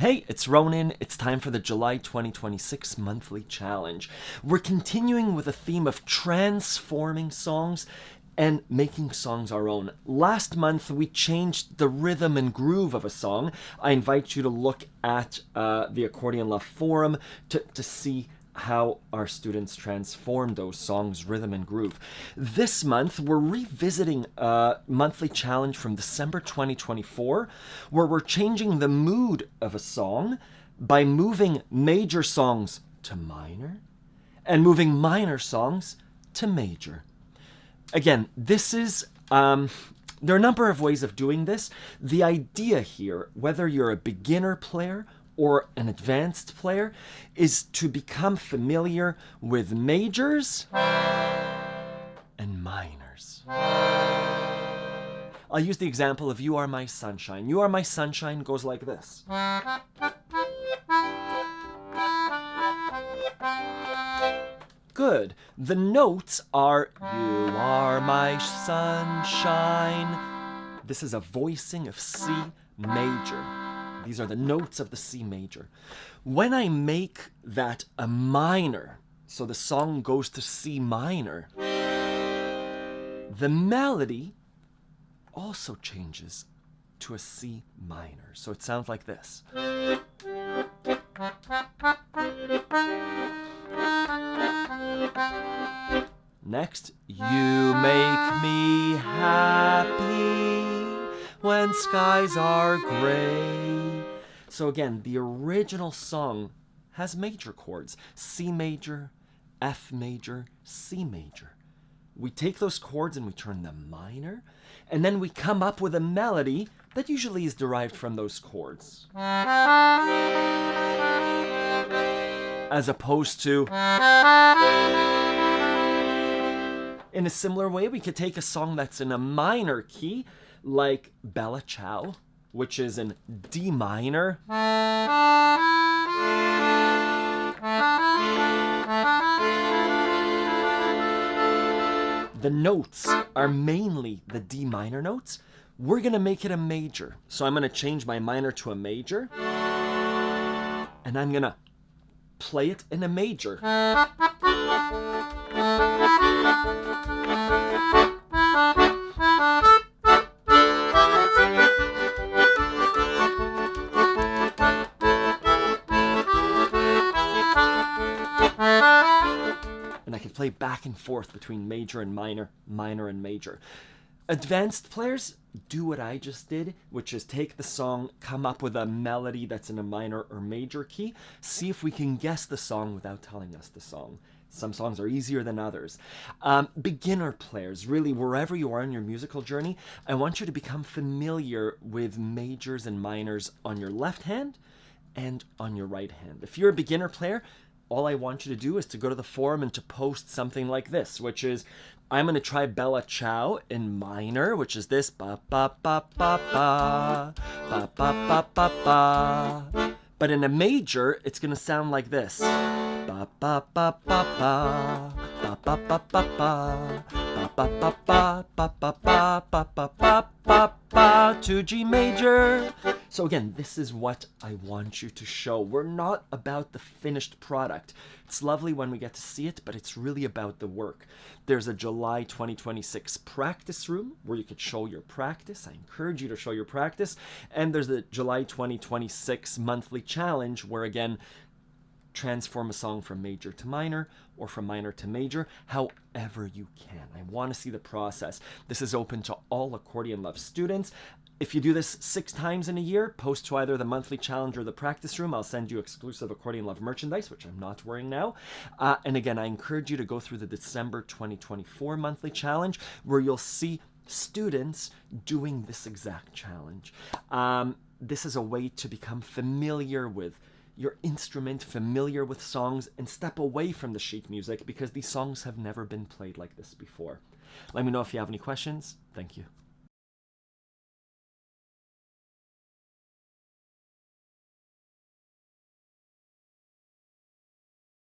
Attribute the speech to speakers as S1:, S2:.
S1: Hey, it's Ronan. It's time for the July 2026 monthly challenge. We're continuing with a theme of transforming songs and making songs our own. Last month, we changed the rhythm and groove of a song. I invite you to look at the Accordion Love forum to see how our students transform those songs, rhythm and groove. This month, we're revisiting a monthly challenge from December 2024, where we're changing the mood of a song by moving major songs to minor and moving minor songs to major. Again, this is, there are a number of ways of doing this. The idea here, whether you're a beginner player or an advanced player, is to become familiar with majors and minors. I'll use the example of You Are My Sunshine. You Are My Sunshine goes like this. Good. The notes are You are my sunshine. This is a voicing of C major. These are the notes of the C major. When I make that a minor, so the song goes to C minor, the melody also changes to a C minor. So it sounds like this. Next, you make me happy when skies are gray. So again, the original song has major chords: C major, F major, C major. We take those chords and we turn them minor, and then we come up with a melody that usually is derived from those chords. As opposed to, in a similar way, we could take a song that's in a minor key, like Bella Ciao, which is in D minor. The notes are mainly the D minor notes. We're going to make it a major. So I'm going to change my minor to a major, and I'm going to play it in a major. And I can play back and forth between major and minor, minor and major. Advanced players do what I just did, which is take the song, come up with a melody that's in a minor or major key, see if we can guess the song without telling us the song. Some songs are easier than others. Beginner players, really, wherever you are in your musical journey, I want you to become familiar with majors and minors on your left hand and on your right hand. If you're a beginner player, all I want you to do is to go to the forum and to post something like this, which is, I'm going to try Bella Ciao in minor, which is this, ba ba ba ba ba, ba ba ba ba ba. But in a major, it's going to sound like this. Ba ba ba ba ba, ba ba ba ba ba, ba ba ba ba, ba ba ba ba ba ba ba ba, to G major. So again, this is what I want you to show. We're not about the finished product. It's lovely when we get to see it, but it's really about the work. There's a July 2026 practice room where you could show your practice. I encourage you to show your practice. And there's the July 2026 monthly challenge where, again, transform a song from major to minor or from minor to major, however you can. I want to see the process. This is open to all Accordion Love students. If you do this 6 times in a year, post to either the monthly challenge or the practice room, I'll send you exclusive Accordion Love merchandise, which I'm not wearing now. And again, I encourage you to go through the December 2024 monthly challenge, where you'll see students doing this exact challenge. This is a way to become familiar with your instrument, familiar with songs, and step away from the sheet music because these songs have never been played like this before. Let me know if you have any questions. Thank you.